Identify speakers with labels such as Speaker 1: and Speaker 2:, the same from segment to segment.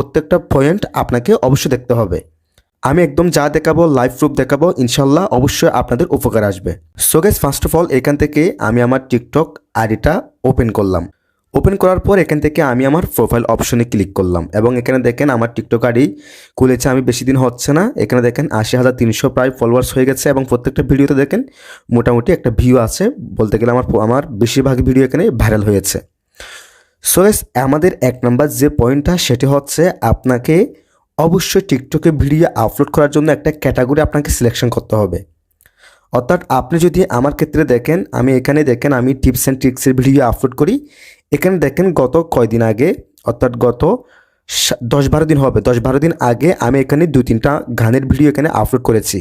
Speaker 1: প্রত্যেকটা পয়েন্ট আপনাকে অবশ্যই দেখতে হবে। আমি একদম যা দেখাবো লাইভ প্রুফ দেখাবো, ইনশাল্লাহ অবশ্যই আপনাদের উপকার আসবে। So guys, first of all এখান থেকে আমি আমার টিকটক আইডিটা ওপেন করলাম। ওপেন করার পর এখান থেকে আমি আমার প্রোফাইল অপশনে ক্লিক করলাম এবং এখানে দেখেন আমার টিকটক আইডি খুলেছে, আমি বেশি দিন হচ্ছে না। এখানে দেখেন 80,300 প্রায় ফলোয়ার্স হয়ে গেছে এবং প্রত্যেকটা ভিডিওতে দেখেন মোটামুটি একটা ভিউ আছে। বলতে গেলে আমার বেশিরভাগ ভিডিও এখানে ভাইরাল হয়েছে। সো গাইস, আমাদের এক নাম্বার যে পয়েন্টটা সেটি হচ্ছে আপনাকে অবশ্যই টিকটকে ভিডিও আপলোড করার জন্য একটা ক্যাটাগরি আপনাকে সিলেকশন করতে হবে। অর্থাৎ আপনি যদি আমার ক্ষেত্রে দেখেন, আমি এখানে দেখেন আমি টিপস অ্যান্ড ট্রিক্সের ভিডিও আপলোড করি। এখানে দেখেন গত কয়দিন আগে, অর্থাৎ গত 10-12 দিন হবে, 10-12 দিন আগে আমি এখানে 2-3টা গানের ভিডিও এখানে আপলোড করেছি।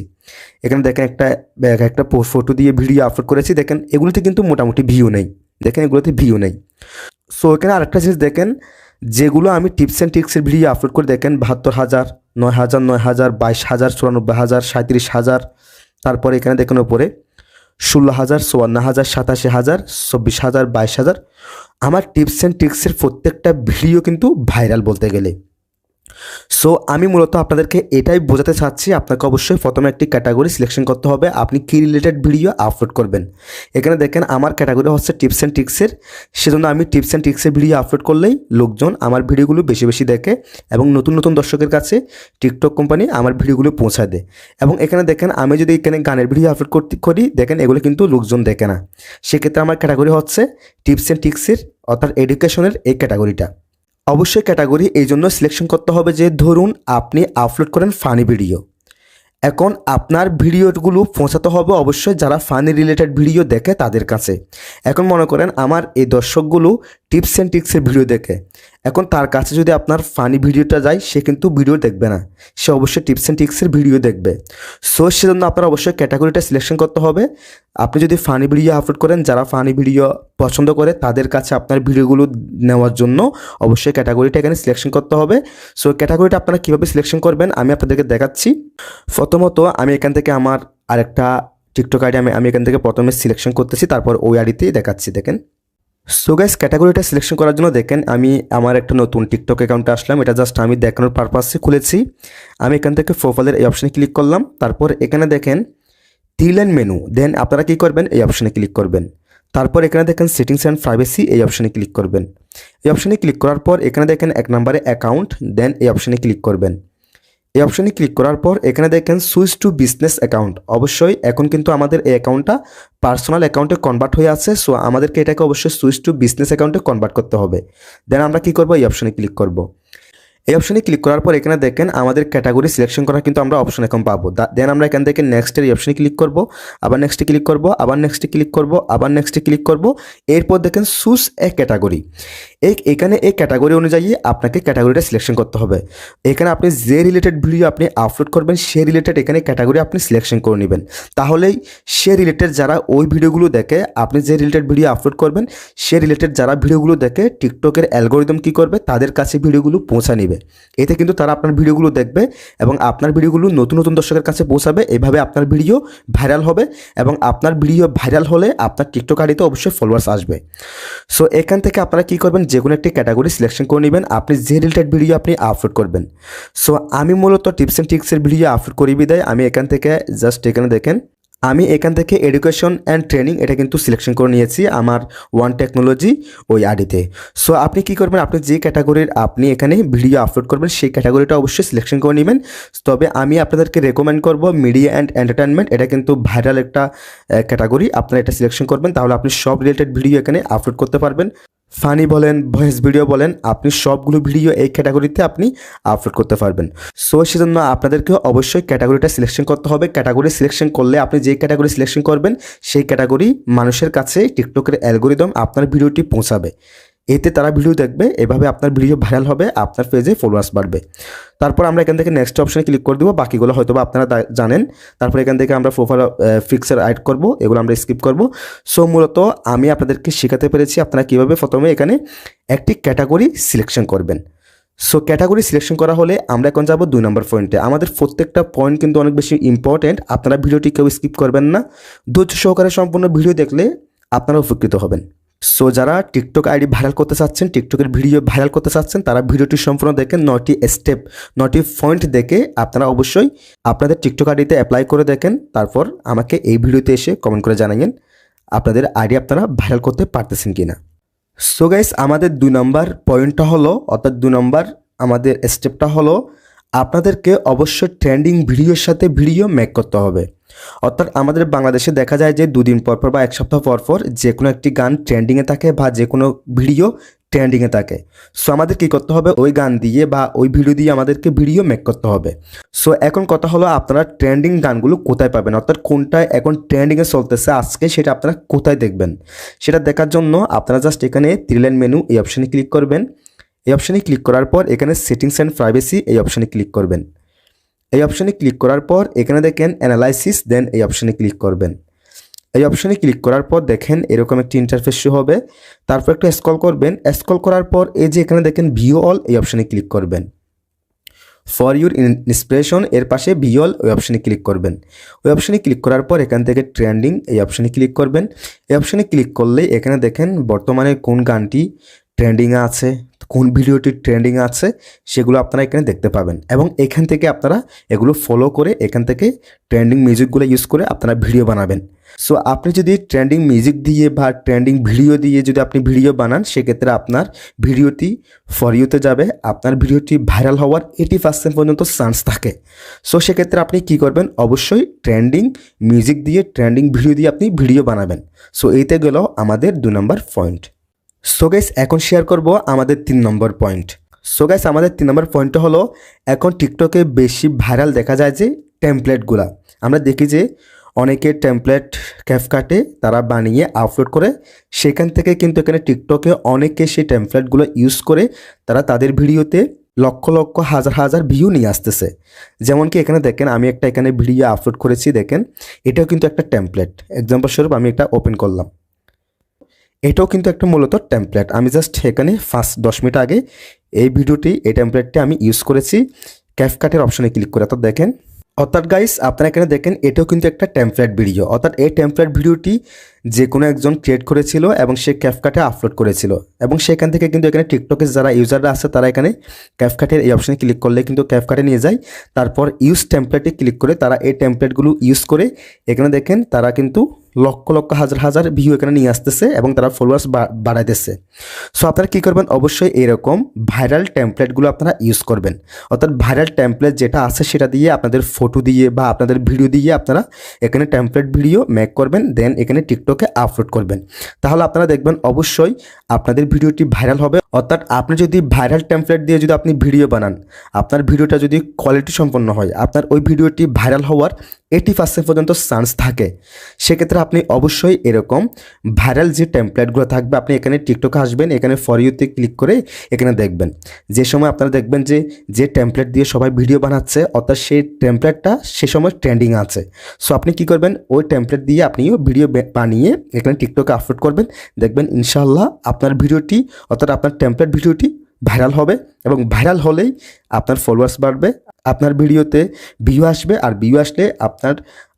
Speaker 1: এখানে দেখেন একটা ফটো দিয়ে ভিডিও আপলোড করেছি। দেখেন এগুলোতে কিন্তু মোটামুটি ভিউ নেই, দেখেন এগুলোতে ভিউ নেই। সো এখানে আরেকটা জিনিস দেখেন, যেগুলো আমি টিপস অ্যান্ড ট্রিক্সের ভিডিও আপলোড করে দেখেন 72,000, 9,000, 9,000, 22,000, 94,000, 37,000। তারপরে এখানে দেখেন ওপরে 16,000, 54,000, 87,000, 24,000, 22,000। আমার টিপস অ্যান্ড ট্রিক্সের প্রত্যেকটা ভিডিও কিন্তু ভাইরাল বলতে গেলে। সো আমি মূলত আপনাদেরকে এটাই বোঝাতে চাচ্ছি, আপনাকে অবশ্যই প্রথমে একটি ক্যাটাগরি সিলেকশন করতে হবে, আপনি কী রিলেটেড ভিডিও আপলোড করবেন। এখানে দেখেন আমার ক্যাটাগরি হচ্ছে টিপস অ্যান্ড ট্রিক্সের, সেজন্য আমি টিপস অ্যান্ড ট্রিক্সের ভিডিও আপলোড করলেই লোকজন আমার ভিডিওগুলো বেশি বেশি দেখে এবং নতুন নতুন দর্শকের কাছে টিকটক কোম্পানি আমার ভিডিওগুলো পৌঁছায় দেয়। এবং এখানে দেখেন আমি যদি এখানে গানের ভিডিও আপলোড করি, দেখেন এগুলো কিন্তু লোকজন দেখে না। সেক্ষেত্রে আমার ক্যাটাগরি হচ্ছে টিপস অ্যান্ড ট্রিক্সের, অর্থাৎ এডুকেশনের এই ক্যাটাগরিটা। অবশ্যই ক্যাটাগরি এই জন্য সিলেকশন করতে হবে যে ধরুন আপনি আপলোড করেন ফানি ভিডিও, এখন আপনার ভিডিওগুলো পৌঁছাতে হবে অবশ্যই যারা ফানি রিলেটেড ভিডিও দেখে তাদের কাছে। এখন মনে করেন আমার এই দর্শকগুলো টিপস অ্যান্ড ট্রিক্সের ভিডিও দেখে, এখন তার কাছে যদি আপনার ফানি ভিডিওটা যায় সে কিন্তু ভিডিও দেখবে না, সে অবশ্যই টিপস অ্যান্ড ট্রিক্সের ভিডিও দেখবে। সো সেজন্য আপনার অবশ্যই ক্যাটাগরিটা সিলেকশন করতে হবে। আপনি যদি ফানি ভিডিও আপলোড করেন, যারা ফানি ভিডিও পছন্দ করে তাদের কাছে আপনার ভিডিওগুলো নেওয়ার জন্য অবশ্যই ক্যাটাগরিটা এখানে সিলেকশন করতে হবে। সো ক্যাটাগরিটা আপনারা কীভাবে সিলেকশন করবেন আমি আপনাদেরকে দেখাচ্ছি। প্রথমত আমি এখান থেকে আমার আরেকটা টিকটক আইডি আমি এখান থেকে প্রথমে সিলেকশন করতেছি, তারপর ওই আইডিতেই দেখাচ্ছি। দেখেন, সো গাইস, ক্যাটাগরিটা সিলেকশন করার জন্য দেখেন আমি আমার একটা নতুন টিকটক অ্যাকাউন্টে আসলাম, এটা জাস্ট আমি দেখানোর পারপাসে খুলেছি। আমি এখান থেকে প্রোফাইলের এই অপশানে ক্লিক করলাম, তারপর এখানে দেখেন 3 লাইন মেনু, দেন আপনারা কী করবেন এই অপশানে ক্লিক করবেন। তারপর এখানে দেখেন সেটিংস অ্যান্ড প্রাইভেসি, এই অপশানে ক্লিক করবেন। এই অপশানে ক্লিক করার পর এখানে দেখেন 1 নম্বরে অ্যাকাউন্ট, দেন এই অপশানে ক্লিক করবেন। এই অপশানে ক্লিক করার পর এখানে দেখেন সুইচ টু বিজনেস অ্যাকাউন্ট, অবশ্যই এখন কিন্তু আমাদের এই অ্যাকাউন্টটা পার্সোনাল অ্যাকাউন্টে কনভার্ট হয়ে আছে। সো আমাদেরকে এটাকে অবশ্যই সুইচ টু বিজনেস অ্যাকাউন্টে কনভার্ট করতে হবে। দেন আমরা কী করবো, এই অপশানে ক্লিক করব। এই অপশানে ক্লিক করার পর এখানে দেখেন আমাদের ক্যাটাগরি সিলেকশন করা কিন্তু আমরা অপশন এখন পাবো। দেন আমরা এখান থেকে নেক্সটের এই অপশানে ক্লিক করব, আবার নেক্সটে ক্লিক করব, আবার নেক্সটে ক্লিক করব, আবার নেক্সটে ক্লিক করব। এরপর দেখেন চুজ এ ক্যাটাগরি, এখানে এই ক্যাটাগরি অনুযায়ী আপনাকে ক্যাটাগরিটা সিলেকশন করতে হবে। এখানে আপনি যে রিলেটেড ভিডিও আপনি আপলোড করবেন সে রিলেটেড এখানে ক্যাটাগরি আপনি সিলেকশন করে নেবেন, তাহলেই সে রিলেটেড যারা ওই ভিডিওগুলো দেখে, আপনি যে রিলেটেড ভিডিও আপলোড করবেন সে রিলেটেড যারা ভিডিওগুলো দেখে টিকটকের অ্যালগোরিদম কী করবে, তাদের কাছে ভিডিওগুলো পৌঁছা নেবে। এতে কিন্তু তারা আপনার ভিডিওগুলো দেখবে এবং আপনার ভিডিওগুলো নতুন নতুন দর্শকের কাছে পৌঁছাবে। এভাবে আপনার ভিডিও ভাইরাল হবে এবং আপনার ভিডিও ভাইরাল হলে আপনার টিকটক আইডিতে অবশ্যই ফলোয়ার্স আসবে। সো এখান থেকে আপনারা কী করবেন, যে কোনো একটি ক্যাটাগরি সিলেকশন করে নেবেন আপনি যে রিলেটেড ভিডিও আপনি আপলোড করবেন। সো আমি মূলত টিপস অ্যান্ড ট্রিক্সের ভিডিও আপলোড করি বিদায় আমি এখান থেকে জাস্ট এখানে দেখেন আমি এখান থেকে এডুকেশন অ্যান্ড ট্রেনিং এটা কিন্তু সিলেকশন করে নিয়েছি আমার ওয়ান টেকনোলজি ওই আইডিতে। সো আপনি কী করবেন, আপনি যে ক্যাটাগরির আপনি এখানে ভিডিও আপলোড করবেন সেই ক্যাটাগরিটা অবশ্যই সিলেকশন করে নেবেন। তবে আমি আপনাদেরকে রেকমেন্ড করব মিডিয়া অ্যান্ড এন্টারটেনমেন্ট, এটা কিন্তু ভাইরাল একটা ক্যাটাগরি, আপনারা এটা সিলেকশন করবেন, তাহলে আপনি সব রিলেটেড ভিডিও এখানে আপলোড করতে পারবেন। ফানি বলেন, ভয়েস ভিডিও বলেন, আপনি সবগুলো ভিডিও এই ক্যাটাগরিতে আপনি আপলোড করতে পারবেন। সো সেজন্য আপনাদেরকে অবশ্যই ক্যাটাগরিটা সিলেকশন করতে হবে। ক্যাটাগরি সিলেকশন করলে আপনি যে ক্যাটাগরি সিলেকশন করবেন সেই ক্যাটাগরি মানুষের কাছে টিকটকের অ্যালগোরিদম আপনার ভিডিওটি পৌঁছাবে, এতে তারা ভিডিও দেখবে, এভাবে আপনার ভিডিও ভাইরাল হবে, আপনার পেজে ফলোয়ার্স বাড়বে। তারপর আমরা এখান থেকে নেক্সট অপশানে ক্লিক করে দেবো, বাকিগুলো হয়তো বা আপনারা জানেন। তারপর এখান থেকে আমরা প্রোফাইল ফিক্সার অ্যাড করব, এগুলো আমরা স্কিপ করব। সো মূলত আমি আপনাদেরকে শেখাতে পেরেছি আপনারা কীভাবে প্রথমে এখানে একটি ক্যাটাগরি সিলেকশন করবেন। সো ক্যাটাগরি সিলেকশন করা হলে আমরা এখন যাব 2 নম্বর পয়েন্টে। আমাদের প্রত্যেকটা পয়েন্ট কিন্তু অনেক বেশি ইম্পর্টেন্ট, আপনারা ভিডিওটি কেউ স্কিপ করবেন না, ধৈর্য সহকারে সম্পূর্ণ ভিডিও দেখলে আপনারা উপকৃত হবেন। সো যারা টিকটক আইডি ভাইরাল করতে চাচ্ছেন, টিকটকের ভিডিও ভাইরাল করতে চাচ্ছেন, তারা ভিডিওটি সম্পূর্ণ দেখেন, 9টি স্টেপ 9টি পয়েন্ট দেখে আপনারা অবশ্যই আপনাদের টিকটক আইডিতে অ্যাপ্লাই করে দেখেন। তারপর আমাকে এই ভিডিওতে এসে কমেন্ট করে জানাবেন আপনাদের আইডি আপনারা ভাইরাল করতে পারতেছেন কিনা। সো গাইস, আমাদের 2 নম্বর পয়েন্টটা হলো, অর্থাৎ 2 নম্বর আমাদের স্টেপটা হলো আপনাদেরকে অবশ্যই ট্রেন্ডিং ভিডিওর সাথে ভিডিও মেক করতে হবে। অর্থাৎ আমাদের বাংলাদেশে দেখা যায় যে 2 দিন পর পর বা 1 সপ্তাহ পর পর যে কোনো একটি গান ট্রেন্ডিংয়ে থাকে বা যে কোনো ভিডিও ট্রেন্ডিংয়ে থাকে। সো আমাদের কী করতে হবে, ওই গান দিয়ে বা ওই ভিডিও দিয়ে আমাদেরকে ভিডিও মেক করতে হবে। সো এখন কথা হলো আপনারা ট্রেন্ডিং গানগুলো কোথায় পাবেন, অর্থাৎ কোনটা এখন ট্রেন্ডিংয়ে চলতেছে আজকে সেটা আপনারা কোথায় দেখবেন। সেটা দেখার জন্য আপনারা জাস্ট এখানে 3 লাইন মেনু এই অপশানে ক্লিক করবেন। এই অপশানে ক্লিক করার পর এখানে সেটিংস অ্যান্ড প্রাইভেসি এই অপশানে ক্লিক করবেন। এই অপশানে ক্লিক করার পর এখানে দেখেন অ্যানালাইসিস, দেন এই অপশানে ক্লিক করবেন। এই অপশানে ক্লিক করার পর দেখেন এরকম একটি ইন্টারফেস শো হবে। তারপর একটু স্ক্রল করবেন, স্ক্রল করার পর এই যে এখানে দেখেন ভিউ অল এই অপশানে ক্লিক করবেন। ফর ইউর ইন্সপিরেশন এর পাশে ভিউ অল ওই অপশানে ক্লিক করবেন। ওই অপশানে ক্লিক করার পর এখান থেকে ট্রেন্ডিং এই অপশানে ক্লিক করবেন। এই অপশানে ক্লিক করলেই এখানে দেখেন বর্তমানে কোন গানটি ট্রেন্ডিংয়ে আছে, কোন ভিডিওটি ট্রেন্ডিংয়ে আছে সেগুলো আপনারা এখানে দেখতে পাবেন এবং এখান থেকে আপনারা এগুলো ফলো করে এখান থেকে ট্রেন্ডিং মিউজিকগুলো ইউজ করে আপনারা ভিডিও বানাবেন। সো আপনি যদি ট্রেন্ডিং মিউজিক দিয়ে বা ট্রেন্ডিং ভিডিও দিয়ে যদি আপনি ভিডিও বানান, সেক্ষেত্রে আপনার ভিডিওটি ফর ইউতে যাবে, আপনার ভিডিওটি ভাইরাল হওয়ার 80% পর্যন্ত চান্স থাকে। সো সেক্ষেত্রে আপনি কি করবেন, অবশ্যই ট্রেন্ডিং মিউজিক দিয়ে ট্রেন্ডিং ভিডিও দিয়ে আপনি ভিডিও বানাবেন। সো এইতে গেল আমাদের 2 নম্বর পয়েন্ট। সো গাইস, এখন শেয়ার করব আমাদের 3 নম্বর পয়েন্ট। সো গাইস, আমাদের 3 নম্বর পয়েন্টটা হলো এখন টিকটকে বেশি ভাইরাল দেখা যায় যে টেমপ্লেটগুলা। আমরা দেখি যে অনেকে টেমপ্লেট ক্যাপকাটে তারা বানিয়ে আপলোড করে, সেখান থেকে কিন্তু এখানে টিকটকে অনেকে সেই টেমপ্লেটগুলো ইউজ করে তারা তাদের ভিডিওতে লক্ষ লক্ষ হাজার হাজার ভিউ নিয়ে আসতেছে। যেমন কি এখানে দেখেন আমি একটা এখানে ভিডিও আপলোড করেছি, দেখেন এটাও কিন্তু একটা টেমপ্লেট। এক্সাম্পল স্বরূপ আমি এটা ওপেন করলাম, এটাও কিন্তু একটা মূলত টেমপ্লেট। আমি জাস্ট এখানে 10 মিনিট আগে এই ভিডিওটি এই টেমপ্লেটটি আমি ইউজ করেছি ক্যাপকাটের অপশনে ক্লিক করে। অর্থাৎ দেখেন, অর্থাৎ গাইস আপনারা এখানে দেখেন এটাও কিন্তু একটা টেমপ্লেট ভিডিও। অর্থাৎ এই টেমপ্লেট ভিডিওটি যে কোনো একজন ক্রিয়েট করেছিল এবং সে ক্যাপকাটে আপলোড করেছিল এবং সেখান থেকে কিন্তু এখানে টিকটকের যারা ইউজাররা আছে তারা এখানে ক্যাপকাটের এই অপশনে ক্লিক করলে কিন্তু ক্যাপকাটে নিয়ে যায়। তারপর ইউজ টেমপ্লেটে ক্লিক করে তারা এই টেমপ্লেটগুলো ইউজ করে এখানে দেখেন তারা কিন্তু লক্ষ লক্ষ হাজার হাজার ভিউ এখানে নিয়ে আসতেছে এবং তারা ফলোয়ার্স বাড়াইতেছে। সো আপনারা কী করবেন, অবশ্যই এরকম ভাইরাল টেমপ্লেটগুলো আপনারা ইউজ করবেন। অর্থাৎ ভাইরাল টেমপ্লেট যেটা আছে সেটা দিয়ে আপনাদের ফটো দিয়ে বা আপনাদের ভিডিও দিয়ে আপনারা এখানে টেমপ্লেট ভিডিও মেক করবেন, দেন এখানে টিকটকে আপলোড করবেন। তাহলে আপনারা দেখবেন অবশ্যই আপনাদের ভিডিওটি ভাইরাল হবে। অর্থাৎ আপনি যদি ভাইরাল টেমপ্লেট দিয়ে যদি আপনি ভিডিও বানান, আপনার ভিডিওটা যদি কোয়ালিটি সম্পন্ন হয়, আপনার ওই ভিডিওটি ভাইরাল হওয়ার 80% পর্যন্ত চান্স থাকে। সেক্ষেত্রে আপনি অবশ্যই এরকম ভাইরাল যে টেমপ্লেটগুলো থাকবে, আপনি এখানে টিকটকে আসবেন, এখানে ফর ইউতে ক্লিক করে এখানে দেখবেন। যে সময় আপনারা দেখবেন যে টেমপ্লেট দিয়ে সবাই ভিডিও বানাচ্ছে, অর্থাৎ সেই টেমপ্লেটটা সে সময় ট্রেন্ডিং আছে। সো আপনি কি করবেন, ওই টেমপ্লেট দিয়ে আপনিও ভিডিও বানিয়ে এখানে টিকটকে আপলোড করবেন। দেখবেন ইনশাআল্লাহ আপনার ভিডিওটি, অর্থাৎ আপনার টেমপ্লেট ভিডিওটি ভাইরাল হবে এবং ভাইরাল হলেই আপনার ফলোয়ার্স বাড়বে, আপনার ভিডিওতে ভিউ আসবে, আর ভিউ আসলে আপনার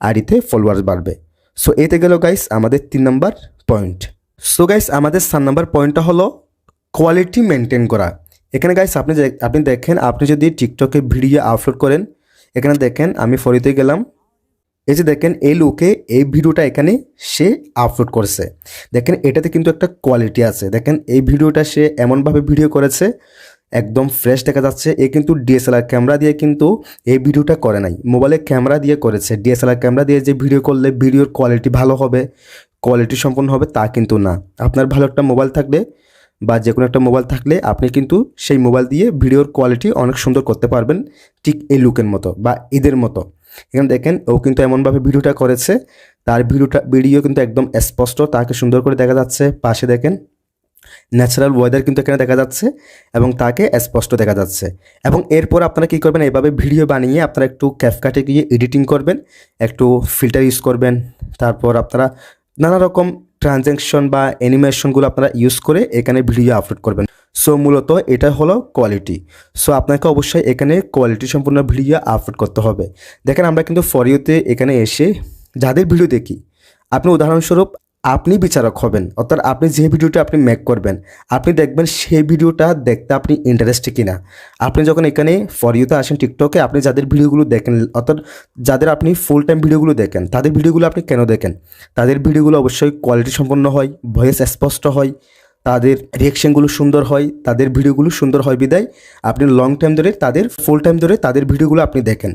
Speaker 1: আইডিতে ফলোয়ার্স বাড়বে। সো এতে গেল গাইস আমাদের 3 নম্বর পয়েন্ট। সো গাইস, আমাদের 4 নম্বর পয়েন্টটা হলো কোয়ালিটি মেনটেন করা। এখানে গাইস আপনি দেখেন, আপনি যদি টিকটকে ভিডিও আপলোড করেন, এখানে দেখেন আমি ফরিতে গেলাম, এই যে দেখেন এই লোকে এই ভিডিওটা এখানে সে আপলোড করেছে, দেখেন এটাতে কিন্তু একটা কোয়ালিটি আছে। দেখেন এই ভিডিওটা সে এমনভাবে ভিডিও করেছে একদম ফ্রেশ দেখা যাচ্ছে। এ কিন্তু ডিএসএলআর ক্যামেরা দিয়ে কিন্তু এই ভিডিওটা করে নাই, মোবাইলের ক্যামেরা দিয়ে করেছে। ডিএসএলআর ক্যামেরা দিয়ে যে ভিডিও করলে ভিডিওর কোয়ালিটি ভালো হবে, কোয়ালিটি সম্পন্ন হবে তা কিন্তু না। আপনার ভালো একটা মোবাইল থাকলে বা যে কোনো একটা মোবাইল থাকলে আপনি কিন্তু সেই মোবাইল দিয়ে ভিডিওর কোয়ালিটি অনেক সুন্দর করতে পারবেন, ঠিক এই লুকের মতো বা ঈদের মতো। এখানে দেখেন ও কিন্তু এমনভাবে ভিডিওটা করেছে, তার ভিডিও কিন্তু একদম স্পষ্ট, তাকে সুন্দর করে দেখা যাচ্ছে। পাশে দেখেন ন্যাচারাল ওয়েদার কিন্তু এখানে দেখা যাচ্ছে এবং তাকে স্পষ্ট দেখা যাচ্ছে। এবং এরপর আপনারা কী করবেন, এভাবে ভিডিও বানিয়ে আপনারা একটু ক্যাপকাটে গিয়ে এডিটিং করবেন, একটু ফিল্টার ইউজ করবেন, তারপর আপনারা নানা রকম ট্রানজ্যাকশন বা অ্যানিমেশনগুলো আপনারা ইউজ করে এখানে ভিডিও আপলোড করবেন। সো মূলত এটা হলো কোয়ালিটি। সো আপনাকে অবশ্যই এখানে কোয়ালিটি সম্পূর্ণ ভিডিও আপলোড করতে হবে। দেখেন আমরা কিন্তু ফর ইউতে এখানে এসে যাদের ভিডিও দেখি, আপনি উদাহরণস্বরূপ আপনি বিচারক হবেন, অর্থাৎ আপনি যে ভিডিওটা আপনি মেক করবেন আপনি দেখবেন সেই ভিডিওটা দেখতে আপনি ইন্টারেস্টেড কিনা। আপনি যখন এখানে ফর ইউতে আসেন টিকটকে, আপনি যাদের ভিডিওগুলো দেখেন, অর্থাৎ যাদের আপনি ফুল টাইম ভিডিওগুলো দেখেন, তাদের ভিডিওগুলো আপনি কেন দেখেন? তাদের ভিডিওগুলো অবশ্যই কোয়ালিটি সম্পন্ন হয়, ভয়েস স্পষ্ট হয়, তাদের রিয়াকশনগুলো সুন্দর হয়, তাদের ভিডিওগুলো সুন্দর হয় বিদায় আপনি লং টাইম ধরে তাদের ফুল টাইম ধরে তাদের ভিডিওগুলো আপনি দেখেন।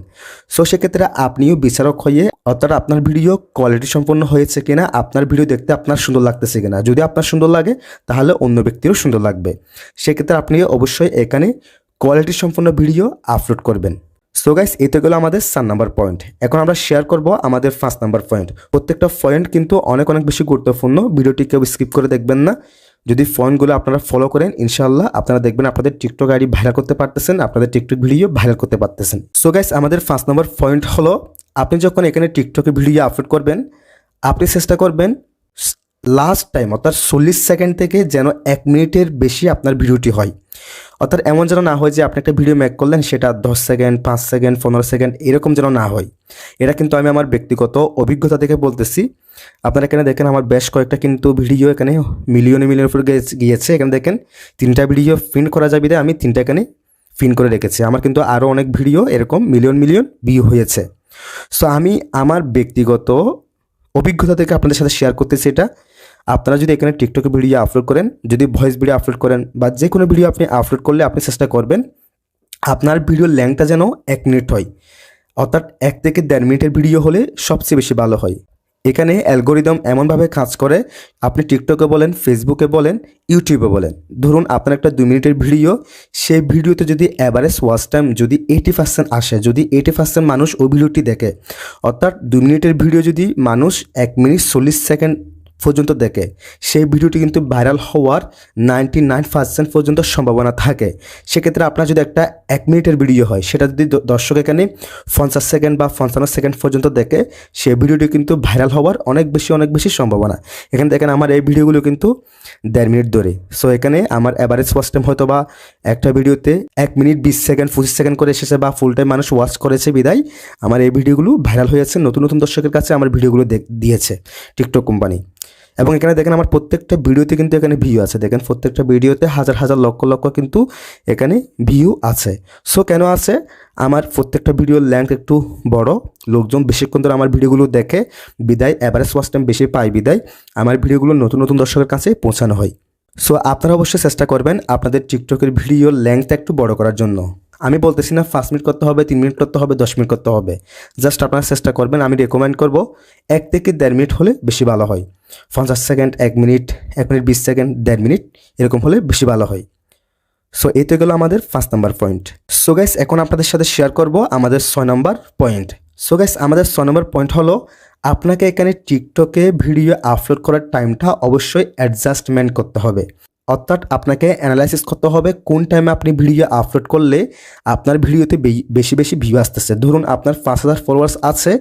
Speaker 1: সো সেক্ষেত্রে আপনিও বিচারক হয়ে, অর্থাৎ আপনার ভিডিও কোয়ালিটি সম্পন্ন হয়েছে কিনা, আপনার ভিডিও দেখতে আপনার সুন্দর লাগতেছে কিনা। যদি আপনার সুন্দর লাগে তাহলে অন্য ব্যক্তিরও সুন্দর লাগবে। সেক্ষেত্রে আপনি অবশ্যই এখানে কোয়ালিটি সম্পন্ন ভিডিও আপলোড করবেন। সো গাইস, এই তো গেলো আমাদের 4 নাম্বার পয়েন্ট। এখন আমরা শেয়ার করব আমাদের 5 নাম্বার পয়েন্ট। প্রত্যেকটা পয়েন্ট কিন্তু অনেক অনেক বেশি গুরুত্বপূর্ণ, ভিডিওটি কেউ স্কিপ করে দেখবেন না। যদি পয়েন্টগুলো আপনারা ফলো করেন ইনশাআল্লাহ আপনারা দেখবেন আপনাদের টিকটক আইডি ভাইরাল করতে পারতেছেন, আপনাদের টিকটক ভিডিও ভাইরাল করতে পারতেছেন। সো গাইস, আমাদের 5 নাম্বার পয়েন্ট হলো, আপনি যখন এখানে টিকটকে ভিডিও আপলোড করবেন আপনি চেষ্টা করবেন লাস্ট টাইম অর্থাৎ 40 সেকেন্ড থেকে যেন 1 মিনিটের বেশি আপনার ভিডিওটি হয়। অর্থাৎ এমন যেন না হয় যে আপনি একটা ভিডিও মেক করলেন সেটা 10 সেকেন্ড, 5 সেকেন্ড, 15 সেকেন্ড এরকম যেন না হয়। এটা কিন্তু আমি আমার ব্যক্তিগত অভিজ্ঞতা থেকে বলতেছি। আপনারা এখানে দেখেন আমার বেশ কয়েকটা কিন্তু ভিডিও এখানে মিলিয়নে উপরে গিয়েছে। এখানে দেখেন 3টা ভিডিও পিন করা যাবে, আমি 3টা এখানে পিন করে রেখেছি। আমার কিন্তু আরও অনেক ভিডিও এরকম মিলিয়ন ভিউ হয়েছে। সো আমি আমার ব্যক্তিগত অভিজ্ঞতা থেকে আপনাদের সাথে শেয়ার করতেছি এটা। আপনারা যদি এখানে টিকটকে ভিডিও আপলোড করেন, যদি ভয়েস ভিডিও আপলোড করেন বা যে কোনো ভিডিও আপনি আপলোড করলে আপনি চেষ্টা করবেন আপনার ভিডিওর লেংথটা যেন 1 মিনিট হয়, অর্থাৎ 1 থেকে 1.5 মিনিটের ভিডিও হলে সবচেয়ে বেশি ভালো হয়। এখানে অ্যালগোরিদম এমনভাবে কাজ করে, আপনি টিকটকে বলেন, ফেসবুকে বলেন, ইউটিউবে বলেন, ধরুন আপনার একটা 2 মিনিটের ভিডিও, সেই ভিডিওতে যদি অ্যাভারেজ ওয়াচ টাইম যদি 80% আসে, যদি 80% মানুষ ওই ভিডিওটি দেখে, অর্থাৎ 2 মিনিটের ভিডিও যদি মানুষ 1 মিনিট 40 সেকেন্ড পর্যন্ত দেখে, সেই ভিডিওটি কিন্তু ভাইরাল হওয়ার 99% পর্যন্ত সম্ভাবনা থাকে। সেক্ষেত্রে আপনার যদি একটা 1 মিনিটের ভিডিও হয়, সেটা যদি দর্শক এখানে 50 সেকেন্ড বা 55 সেকেন্ড পর্যন্ত দেখে, সেই ভিডিওটি কিন্তু ভাইরাল হওয়ার অনেক বেশি সম্ভাবনা। এখানে দেখেন আমার এই ভিডিওগুলো কিন্তু 1.5 মিনিট ধরে। সো এখানে আমার অ্যাভারেজ ওয়াচ টাইম হয়তো বা একটা ভিডিওতে 1 মিনিট 20 সেকেন্ড 25 সেকেন্ড করে এসেছে বা ফুল টাইম মানুষ ওয়াচ করেছে বিদায় আমার এই ভিডিওগুলো ভাইরাল হয়েছে, নতুন নতুন দর্শকের কাছে আমার ভিডিওগুলো দিয়েছে টিকটক কোম্পানি। এবং এখানে দেখেন আমার প্রত্যেকটা ভিডিওতে কিন্তু এখানে ভিউ আছে, দেখেন প্রত্যেকটা ভিডিওতে হাজার লক্ষ কিন্তু এখানে ভিউ আছে। সো কেন আছে? আমার প্রত্যেকটা ভিডিওর লেন্থ একটু বড়, লোকজন বেশিক্ষণ ধরে আমার ভিডিওগুলো দেখে বিদায়, অ্যাভারেজ ওয়াচ টাইম বেশি পায় বিদায় আমার ভিডিওগুলো নতুন নতুন দর্শকের কাছে পৌঁছানো হয়। সো আপনারা অবশ্যই চেষ্টা করবেন আপনাদের টিকটকের ভিডিওর লেন্থটা একটু বড় করার জন্য। আমি বলতেছি না 5 মিনিট করতে হবে, 3 মিনিট করতে হবে, 10 মিনিট করতে হবে, জাস্ট আপনারা চেষ্টা করবেন। আমি রেকমেন্ড করব 1 থেকে 1.5 মিনিট হলে বেশি ভালো হয়। 50 second, 1 minute, 1 minute 20 second, 1.5 minute এরকম হলে বেশি ভালো হয়। সো এই তো গেল আমাদের 5 নাম্বার পয়েন্ট। সো গাইস, এখন আপনাদের সাথে শেয়ার করব আমাদের 6 নাম্বার পয়েন্ট। সো গাইস, আমাদের 6 নাম্বার পয়েন্ট হলো, আপনাকে এখানে টিকটকে ভিডিও আপলোড করার টাইমটা অবশ্যই অ্যাডজাস্টমেন্ট করতে হবে। অর্থাৎ আপনাকে অ্যানালাইসিস করতে হবে কোন টাইমে আপনি ভিডিও আপলোড করলে আপনার ভিডিওতে বেশি ভিউ আসতেছে। ধরুন আপনার 5000 ফলোয়ার্স আছে,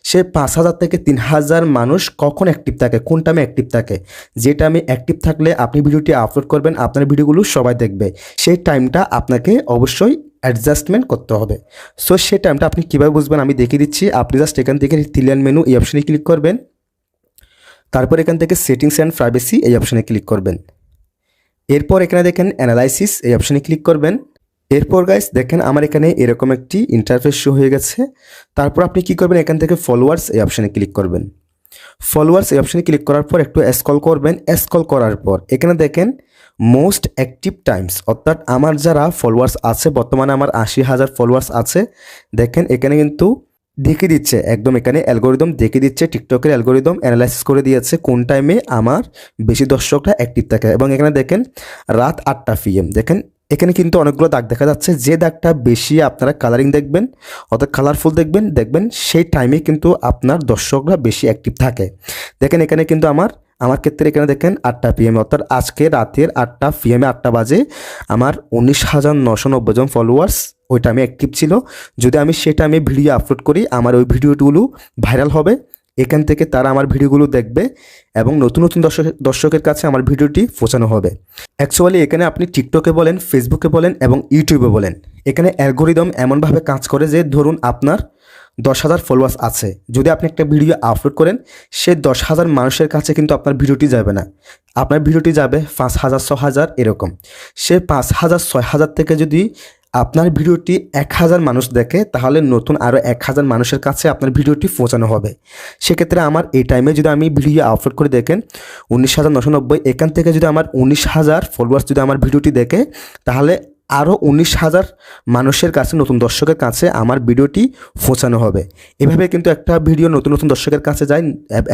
Speaker 1: সে 5000 থেকে 3000 মানুষ কখন অ্যাক্টিভ থাকে, কোন টাইমে অ্যাক্টিভ থাকে। যে টাইমে অ্যাক্টিভ থাকলে আপনি ভিডিওটি আপলোড করবেন, আপনার ভিডিওগুলো সবাই দেখবে, সেই টাইমটা আপনাকে অবশ্যই অ্যাডজাস্টমেন্ট করতে হবে। সো সেই টাইমটা আপনি কীভাবে বুঝবেন আমি দেখিয়ে দিচ্ছি। আপনি জাস্ট এখান থেকে ক্লিয়ার মেনু এই অপশানে ক্লিক করবেন, তারপর এখান থেকে সেটিংস অ্যান্ড প্রাইভেসি এই অপশানে ক্লিক করবেন। এরপর এখানে দেখেন অ্যানালাইসিস এই অপশানে ক্লিক করবেন। এরপর গাইস দেখেন আমার এখানে এরকম একটি ইন্টারফেস শো হয়ে গেছে। তারপর আপনি কি করবেন, এখান থেকে ফলোয়ার্স এই অপশানে ক্লিক করবেন। ফলোয়ার্স এই অপশানে ক্লিক করার পর একটু স্ক্রল করবেন। স্ক্রল করার পর এখানে দেখেন মোস্ট অ্যাক্টিভ টাইমস, অর্থাৎ আমার যারা ফলোয়ার্স আছে, বর্তমানে আমার 80,000 ফলোয়ার্স আছে। দেখেন এখানে কিন্তু দেখিয়ে দিচ্ছে, একদম এখানে অ্যালগোরিদম দেখিয়ে দিচ্ছে, টিকটকের অ্যালগোরিদম অ্যানালাইসিস করে দিয়েছে কোন টাইমে আমার বেশি দর্শকরা অ্যাক্টিভ থাকে। এবং এখানে দেখেন রাত 8টা PM, দেখেন এখানে কিন্তু অনেকগুলো দাগ দেখা যাচ্ছে। যে দাগটা বেশি আপনারা কালারিং দেখবেন, অর্থাৎ কালারফুল দেখবেন সেই টাইমে কিন্তু আপনার দর্শকরা বেশি অ্যাক্টিভ থাকে। দেখেন এখানে কিন্তু আমার ক্ষেত্রে এখানে দেখেন 8টা PM, অর্থাৎ আজকে রাতের 8টা PM 8টা বাজে আমার 19,990 জন ফলোয়ার্স ওই টাইমে অ্যাক্টিভ ছিল। যদি আমি সেই টাইমে ভিডিও আপলোড করি আমার ওই ভিডিওগুলো ভাইরাল হবে, এখান থেকে তারা আমার ভিডিওগুলো দেখবে এবং নতুন দর্শকের কাছে আমার ভিডিওটি পৌঁছানো হবে। অ্যাকচুয়ালি এখানে আপনি টিকটকে বলেন, ফেসবুকে বলেন এবং ইউটিউবে বলেন, এখানে অ্যালগোরিদম এমনভাবে কাজ করে যে ধরুন আপনার 10,000 ফলোয়ার্স আছে, যদি আপনি একটা ভিডিও আপলোড করেন, সে 10,000 মানুষের কাছে কিন্তু আপনার ভিডিওটি যাবে না, আপনার ভিডিওটি যাবে 5,000 6,000 এরকম। সে 5,000 6,000 থেকে যদি আপনার ভিডিওটি 1,000 মানুষ দেখে, তাহলে নতুন আরও 1,000 মানুষের কাছে আপনার ভিডিওটি পৌঁছানো হবে। সেক্ষেত্রে আমার এই টাইমে যদি আমি ভিডিও আপলোড করে দেখেন 19,990, এখান থেকে যদি আমার 19,000 ফলোয়ার্স যদি আমার ভিডিওটি দেখে, তাহলে আরও 19,000 মানুষের কাছে, নতুন দর্শকের কাছে আমার ভিডিওটি পৌঁছানো হবে। এভাবে কিন্তু একটা ভিডিও নতুন নতুন দর্শকের কাছে যায়,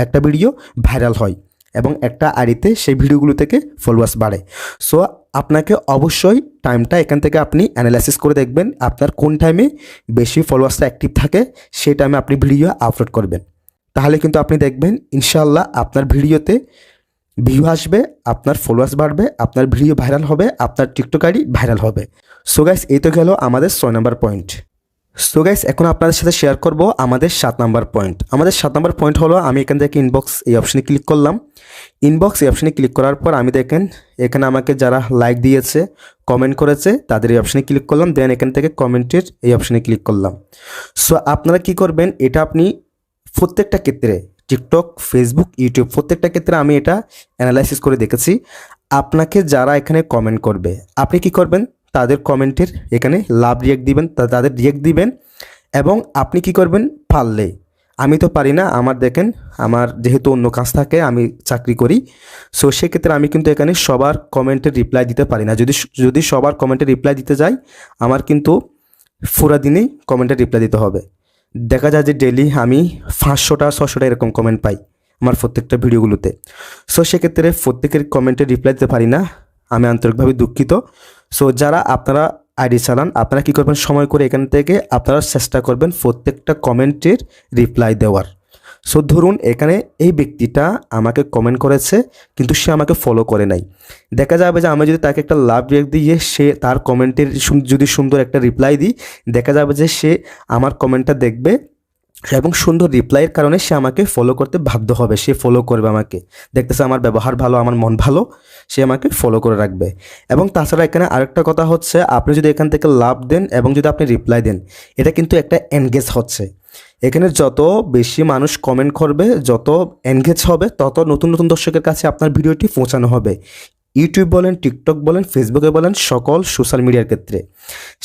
Speaker 1: একটা ভিডিও ভাইরাল হয় এবং একটা আইডিতে সেই ভিডিওগুলো থেকে ফলোয়ার্স বাড়ে। সো আপনাকে অবশ্যই টাইমটা এখান থেকে আপনি অ্যানালাইসিস করে দেখবেন আপনার কোন টাইমে বেশি ফলোয়ার্সটা অ্যাক্টিভ থাকে, সেই টাইমে আপনি ভিডিও আপলোড করবেন। তাহলে কিন্তু আপনি দেখবেন ইনশাআল্লাহ আপনার ভিডিওতে ভিউ আসবে, আপনার ফলোয়ার্স বাড়বে, আপনার ভিডিও ভাইরাল হবে, আপনার টিকটক আইডি ভাইরাল হবে। সো গাইস, এই তো গেল আমাদের 6 নম্বর পয়েন্ট। সো গাইস, এখন আপনাদের সাথে শেয়ার করব আমাদের 7 নম্বর পয়েন্ট। আমাদের 7 নম্বর পয়েন্ট হলো, আমি এখান থেকে ইনবক্স এই অপশনে ক্লিক করলাম। ইনবক্স এই অপশনে ক্লিক করার পর আমি দেখেন এখানে আমাকে যারা লাইক দিয়েছে, কমেন্ট করেছে, তাদের এই অপশনে ক্লিক করলাম। দেন এখান থেকে কমেন্টের এই অপশনে ক্লিক করলাম। সো আপনারা কি করবেন, এটা আপনি প্রত্যেকটা ক্ষেত্রে টিকটক, ফেসবুক, ইউটিউব প্রত্যেকটা ক্ষেত্রে আমি এটা অ্যানালাইসিস করে দেখেছি। আপনাকে যারা এখানে কমেন্ট করবে, আপনি কি করবেন, তাদের কমেন্টের এখানে লাভ রিয়েক্ট দিবেন, তাদের রিয়েক্ট দিবেন। এবং আপনি কি করবেন, পারলে, আমি তো পারি না, আমার দেখেন আমার যেহেতু অন্য কাজ থাকে, আমি চাকরি করি, সো সেক্ষেত্রে আমি কিন্তু এখানে সবার কমেন্টের রিপ্লাই দিতে পারি না। যদি সবার কমেন্টের রিপ্লাই দিতে যাই, আমার কিন্তু পুরা দিনেই কমেন্টের রিপ্লাই দিতে হবে। দেখা যায় যে ডেলি আমি 500টা 600টা এরকম কমেন্ট পাই আমার প্রত্যেকটা ভিডিওগুলোতে। সো সেক্ষেত্রে প্রত্যেকের কমেন্টে রিপ্লাই দিতে পারি না, আমি আন্তরিকভাবে দুঃখিত। সো যারা আপনারা আইডি চালান, আপনারা কী করবেন, সময় করে এখান থেকে আপনারা চেষ্টা করবেন প্রত্যেকটা কমেন্টের রিপ্লাই দেওয়ার। সো ধরুন এখানে এই ব্যক্তিটা আমাকে কমেন্ট করেছে, কিন্তু সে আমাকে ফলো করে নাই। দেখা যাবে যে আমি যদি তাকে একটা লাভ রিয়েক্ট দিয়ে সে তার কমেন্টের যদি সুন্দর একটা রিপ্লাই দিই, দেখা যাবে যে সে আমার কমেন্টটা দেখবে এবং সুন্দর রিপ্লাইয়ের কারণে সে আমাকে ফলো করতে বাধ্য হবে, সে ফলো করবে আমাকে। দেখতেছে আমার ব্যবহার ভালো, আমার মন ভালো, সে আমাকে ফলো করে রাখবে। এবং তাছাড়া এখানে আরেকটা কথা হচ্ছে, আপনি যদি এখান থেকে লাভ দেন এবং যদি আপনি রিপ্লাই দেন, এটা কিন্তু একটা এনগেজ হচ্ছে। এখানে যত বেশি মানুষ কমেন্ট করবে, যত এনগেজ হবে, তত নতুন নতুন দর্শকের কাছে আপনার ভিডিওটি পৌঁছানো হবে। ইউটিউব বলেন, টিকটক বলেন, ফেসবুকে বলেন, সকল সোশ্যাল মিডিয়ার ক্ষেত্রে।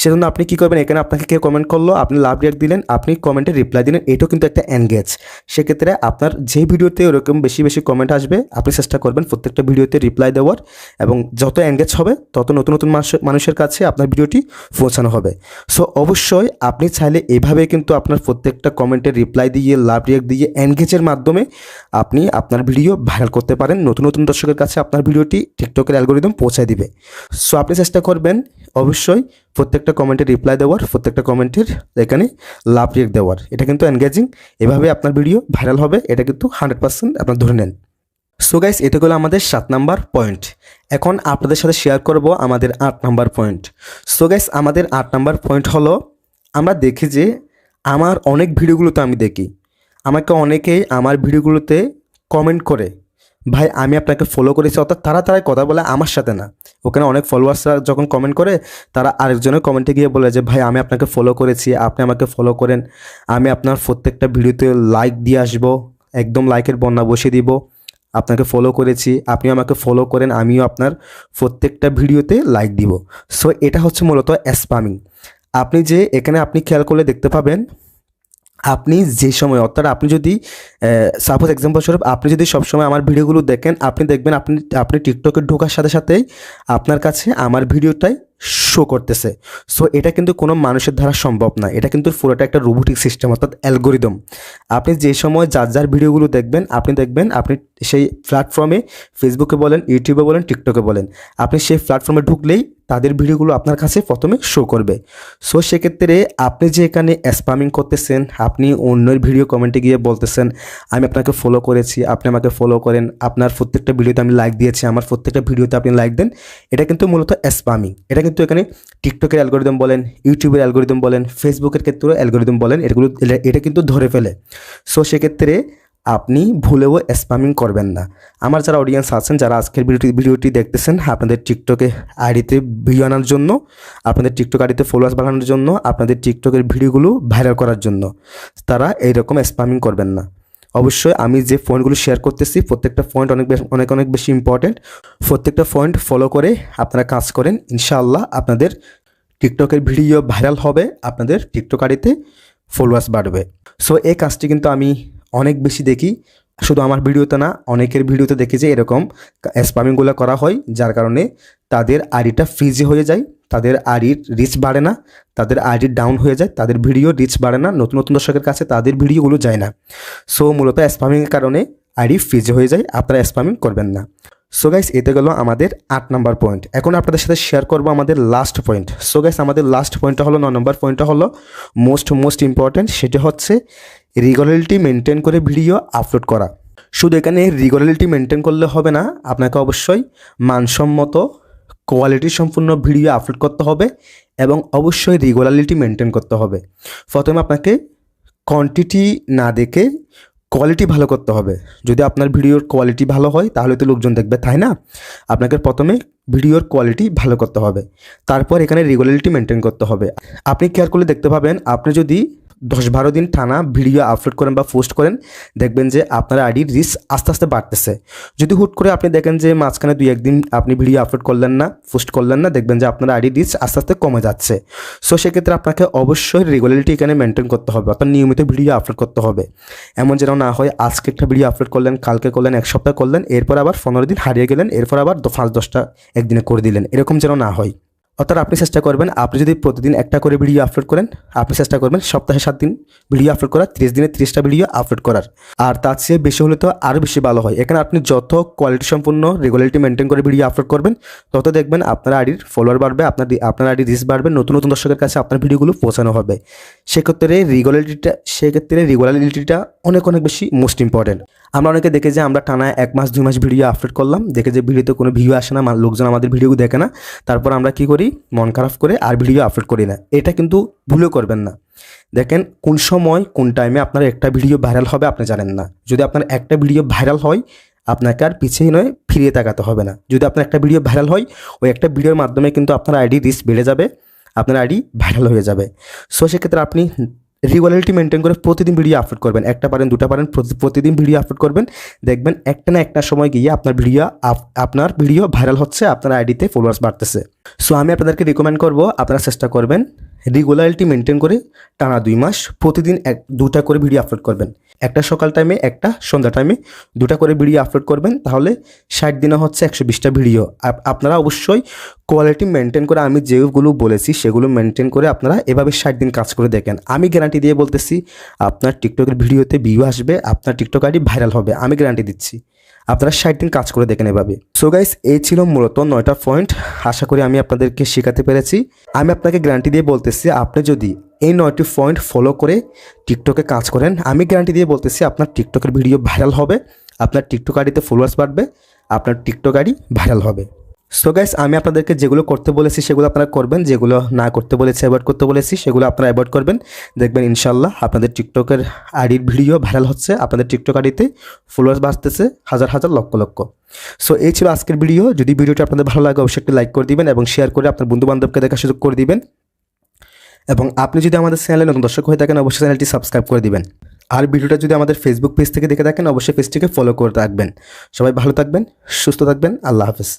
Speaker 1: সেজন্য আপনি কী করবেন, এখানে আপনাকে কেউ কমেন্ট করলো, আপনি লাভ রিয়াক্ট দিলেন, আপনি কমেন্টে রিপ্লাই দিলেন, এটাও কিন্তু একটা এনগেজ। সেক্ষেত্রে আপনার যে ভিডিওতে ওরকম বেশি বেশি কমেন্ট আসবে, আপনি চেষ্টা করবেন প্রত্যেকটা ভিডিওতে রিপ্লাই দেওয়ার, এবং যত এনগেজ হবে তত নতুন নতুন মানুষের কাছে আপনার ভিডিওটি পৌঁছানো হবে। সো অবশ্যই আপনি চাইলে এভাবে কিন্তু আপনার প্রত্যেকটা কমেন্টে রিপ্লাই দিয়ে, লাভ রিয়াক্ট দিয়ে, এনগেজের মাধ্যমে আপনি আপনার ভিডিও ভাইরাল করতে পারেন, নতুন নতুন দর্শকের কাছে আপনার ভিডিওটি টিকটকের অ্যালগরিদম পৌঁছায় দিবে। সো আপনি চেষ্টা করবেন অবশ্যই প্রত্যেকটা কমেন্টে রিপ্লাই দেওয়ার, প্রত্যেকটা কমেন্টের এখানে লাভ রিয়েক্ট দেওয়ার। এটা কিন্তু এনগেজিং, এভাবে আপনার ভিডিও ভাইরাল হবে, এটা কিন্তু 100% আপনার ধরে নেন। সো গাইস, এটা হলো আমাদের 7 নাম্বার পয়েন্ট। এখন আপনাদের সাথে শেয়ার করব আমাদের 8 নাম্বার পয়েন্ট। সো গাইস, আমাদের 8 নাম্বার পয়েন্ট হলো, আমরা দেখি যে আমার অনেক ভিডিওগুলোতে আমি দেখি আমাকে অনেকেই আমার ভিডিওগুলোতে কমেন্ট করে, ভাই আমি আপনাকে ফলো করেছি, অর্থাৎ তারাই কথা বলে আমার সাথে না। ওখানে অনেক ফলোয়ার্সরা যখন কমেন্ট করে, তারা আরেকজনের কমেন্টে গিয়ে বলে যে ভাই আমি আপনাকে ফলো করেছি, আপনি আমাকে ফলো করেন, আমি আপনার প্রত্যেকটা ভিডিওতে লাইক দিয়ে আসবো, একদম লাইকের বন্যা বসিয়ে দিব, আপনাকে ফলো করেছি, আপনি আমাকে ফলো করেন, আমিও আপনার প্রত্যেকটা ভিডিওতে লাইক দিব। সো এটা হচ্ছে মূলত স্প্যামিং। আপনি যে এখানে আপনি খেয়াল করলে দেখতে পাবেন, আপনি যে সময়, অর্থাৎ আপনি যদি সাপোজ এক্সাম্পল স্বরূপ আপনি যদি সবসময় আমার ভিডিওগুলো দেখেন, আপনি দেখবেন আপনি টিকটকে ঢোকার সাথে সাথেই আপনার কাছে আমার ভিডিওটাই শো করতেছে। সো এটা কিন্তু কোনো মানুষের দ্বারা সম্ভব না, এটা কিন্তু পুরোটা একটা রোবোটিক সিস্টেম, অর্থাৎ অ্যালগোরিদম। আপনি যে সময় যার ভিডিওগুলো দেখবেন, আপনি দেখবেন আপনি সেই প্ল্যাটফর্মে, ফেসবুকে বলেন, ইউটিউবে বলেন, টিকটকে বলেন, আপনি সেই প্ল্যাটফর্মে ঢুকলেই তাদের ভিডিওগুলো আপনার কাছে প্রথমে শো করবে। সো সেক্ষেত্রে আপনি যে এখানে স্প্যামিং করতেছেন, আপনি অন্যের ভিডিও কমেন্টে গিয়ে বলতেছেন আমি আপনাকে ফলো করেছি, আপনি আমাকে ফলো করেন, আপনার প্রত্যেকটা ভিডিওতে আমি লাইক দিয়েছি, আমার প্রত্যেকটা ভিডিওতে আপনি লাইক দেন, এটা কিন্তু মূলত স্প্যামিং। এটা কিন্তু এখানে টিকটকের অ্যালগোরিদম বলেন, ইউটিউবের অ্যালগোরিদম বলেন, ফেসবুকের ক্ষেত্রেও অ্যালগোরিদম বলেন, এটা কিন্তু ধরে ফেলে। সো সেক্ষেত্রে আপনি ভুলেও স্প্যামিং করবেন না। আমার যারা অডিয়েন্স আছেন, যারা আজকের ভিডিওটি দেখতেছেন, আপনাদের টিকটকে আইডিতে ভিডিও আনার জন্য, আপনাদের টিকটক আইডিতে ফলোয়ার্স বাড়ানোর জন্য, আপনাদের টিকটকের ভিডিওগুলো ভাইরাল করার জন্য, তারা এইরকম স্প্যামিং করবেন না। অবশ্যই আমি যে পয়েন্টগুলো শেয়ার করতেছি প্রত্যেকটা পয়েন্ট অনেক বেশি ইম্পর্টেন্ট। প্রত্যেকটা পয়েন্ট ফলো করে আপনারা কাজ করেন, ইনশাআল্লাহ আপনাদের টিকটকের ভিডিও ভাইরাল হবে, আপনাদের টিকটক আইডিতে ফলোয়ার্স বাড়বে। সো এই কাজটি কিন্তু আমি অনেক বেশি দেখি, শুধু আমার ভিডিওতে না, অনেকের ভিডিওতে দেখি যে এরকম স্প্যামিংগুলো করা হয়, যার কারণে তাদের আইডিটা ফ্রিজে হয়ে যায়, তাদের আইডির রিচ বাড়ে না, তাদের আইডি ডাউন হয়ে যায়, তাদের ভিডিও রিচ বাড়ে না, নতুন নতুন দর্শকের কাছে তাদের ভিডিওগুলো যায় না। সো মূলত স্প্যামিংয়ের কারণে আইডি ফ্রিজে হয়ে যায়, আপনারা স্প্যামিং করবেন না। সো গাইস, এতে গেল আমাদের 8 নম্বর পয়েন্ট। এখন আপনাদের সাথে শেয়ার করবো আমাদের লাস্ট পয়েন্ট। সো গাইস, আমাদের লাস্ট পয়েন্টটা হলো 9 নম্বর পয়েন্টটা হলো মোস্ট ইম্পর্ট্যান্ট। সেটা হচ্ছে রেগুলারিটি মেনটেন করে ভিডিও আপলোড করা। শুধু এখানে রেগুলারিটি মেনটেন করলে হবে না, আপনাকে অবশ্যই মানসম্মত কোয়ালিটি সম্পূর্ণ ভিডিও আপলোড করতে হবে এবং অবশ্যই রেগুলারিটি মেনটেন করতে হবে। প্রথমে আপনাকে কোয়ান্টিটি না দেখে কোয়ালিটি ভালো করতে হবে। যদি আপনার ভিডিওর কোয়ালিটি ভালো হয় তাহলে তো লোকজন দেখবে, তাই না? আপনাকে প্রথমে ভিডিওর কোয়ালিটি ভালো করতে হবে, তারপর এখানে রেগুলারিটি মেনটেন করতে হবে। আপনি কেয়ার করলে দেখতে পাবেন, আপনি যদি 10-12 দিন টানা ভিডিও আপলোড করেন বা পোস্ট করেন, দেখবেন যে আপনার আইডির রিচ আস্তে আস্তে বাড়তেছে। যদি হুট করে আপনি দেখেন যে মাঝখানে 2-1 দিন আপনি ভিডিও আপলোড করলেন না, পোস্ট করলেন না, দেখবেন যে আপনার আইডির রিচ আস্তে আস্তে কমে যাচ্ছে। সো সেক্ষেত্রে আপনাকে অবশ্যই রেগুলারিটি এখানে মেনটেন করতে হবে, অর্থাৎ নিয়মিত ভিডিও আপলোড করতে হবে। এমন যেন না হয় আজকে একটা ভিডিও আপলোড করলেন, কালকে করলেন, 1 সপ্তাহ করলেন, এরপর আবার 15 দিন হারিয়ে গেলেন, এরপর আবার 5-10টা একদিনে করে দিলেন, এরকম যেন না হয়। অর্থাৎ আপনি চেষ্টা করবেন, আপনি যদি প্রতিদিন একটা করে ভিডিও আপলোড করেন, আপনি চেষ্টা করবেন সপ্তাহে 7 দিন ভিডিও আপলোড করার, 30 দিনে 30টা ভিডিও আপলোড করার। আর তার চেয়ে বেশি হলে তো আরও বেশি ভালো হয়। এখানে আপনি যত কোয়ালিটি সম্পূর্ণ রেগুলারিটি মেনটেন করে ভিডিও আপলোড করবেন, তত দেখবেন আপনার আইডির ফলোয়ার বাড়বে, আপনার আইডির রিচ বাড়বে, নতুন নতুন দর্শকের কাছে আপনার ভিডিওগুলো পৌঁছানো হবে। সেক্ষেত্রে রেগুলারিটিটা অনেক বেশি মোস্ট ইম্পর্টেন্ট। আমরা অনেকে দেখে যে আমরা টানা 1 মাস 2 মাস ভিডিও আপলোড করলাম, দেখে যে ভিডিওতে কোনো ভিউ আসে না, লোকজন আমাদের ভিডিও দেখে না, তারপর আমরা কি করি, মন খারাপ করে আর ভিডিও আপলোড করি না। এটা কিন্তু ভুলেও করবেন না। দেখেন কোন সময় কোন টাইমে আপনার একটা ভিডিও ভাইরাল হবে আপনি জানেন না। যদি আপনার একটা ভিডিও ভাইরাল হয়, আপনাকে আর পিছিয়ে নয় ফিরিয়ে তাকাতে হবে না। যদি আপনার একটা ভিডিও ভাইরাল হয়, ওই একটা ভিডিওর মাধ্যমে কিন্তু আপনার আইডি রিচ বেড়ে যাবে, আপনার আইডি ভাইরাল হয়ে যাবে। সো সেক্ষেত্রে আপনি রেগুলারিটি মেনটেন করে প্রতিদিন ভিডিও আপলোড করবেন, একটা পারেন 2টা পারেন, প্রতিদিন ভিডিও আপলোড করবেন। দেখবেন একটা না একটা সময় গিয়ে আপনার ভিডিও ভাইরাল হচ্ছে, আপনার আইডিতে ফলোয়ার্স বাড়তেছে। সো আমি আপনাদেরকে রিকমেন্ড করব, আপনারা চেষ্টা করবেন রেগুলারিটি মেনটেন করে টানা 2 মাস প্রতিদিন 2টা করে ভিডিও আপলোড করবেন। একটা সকাল টাইমে, একটা সন্ধ্যা টাইমে, 2টা করে ভিডিও আপলোড করবেন। তাহলে 60 দিনে হচ্ছে 120টা ভিডিও। আপনারা অবশ্যই কোয়ালিটি মেনটেন করে, আমি যেগুলো বলেছি সেগুলো মেনটেন করে আপনারা এভাবে 60 দিন কাজ করে দেখেন। আমি গ্যারান্টি দিয়ে বলতেছি, আপনার টিকটকের ভিডিওতে ভিউ আসবে, আপনার টিকটক আইডি ভাইরাল হবে, আমি গ্যারান্টি দিচ্ছি। আপনারা 60 দিন কাজ করে দেখেন এভাবে। সো গাইস, এই ছিল মূলত 9টা পয়েন্ট। আশা করি আমি আপনাদেরকে শেখাতে পেরেছি। আমি আপনাকে গ্যারান্টি দিয়ে বলতেছি, আপনি যদি এই 9টি পয়েন্ট ফলো করে টিকটকে কাজ করেন, আমি গ্যারান্টি দিয়ে বলতেছি আপনার টিকটকের ভিডিও ভাইরাল হবে, আপনার টিকটক আইডিতে ফলোয়ার্স বাড়বে, আপনার টিকটক আইডি ভাইরাল হবে। সো গাইস, আমি আপনাদেরকে যেগুলো করতে বলেছি সেগুলো আপনারা করবেন, যেগুলো না করতে বলেছি, অ্যাভয়েড করতে বলেছি সেগুলো আপনারা অ্যাভয়েড করবেন। দেখবেন ইনশাল্লাহ আপনাদের টিকটকের আইডির ভিডিও ভাইরাল হচ্ছে, আপনাদের টিকটক আইডিতে ফলোয়ার্স বাড়তেছে হাজার লক্ষ। সো এই ছিল আজকের ভিডিও। যদি ভিডিওটি আপনাদের ভালো লাগে অবশ্যই একটি লাইক করে দিবেন এবং শেয়ার করে আপনার বন্ধুবান্ধবকে দেখার সুযোগ করে দিবেন। এবং আপনি যদি আমাদের চ্যানেলে নতুন দর্শক হয়ে থাকেন, অবশ্যই চ্যানেলটি সাবস্ক্রাইব করে দিবেন। আর ভিডিওটা যদি আমাদের ফেসবুক পেজ থেকে দেখে থাকেন, অবশ্যই পেজটিকে ফলো করে রাখবেন। সবাই ভালো থাকবেন, সুস্থ থাকবেন। আল্লাহ হাফেজ।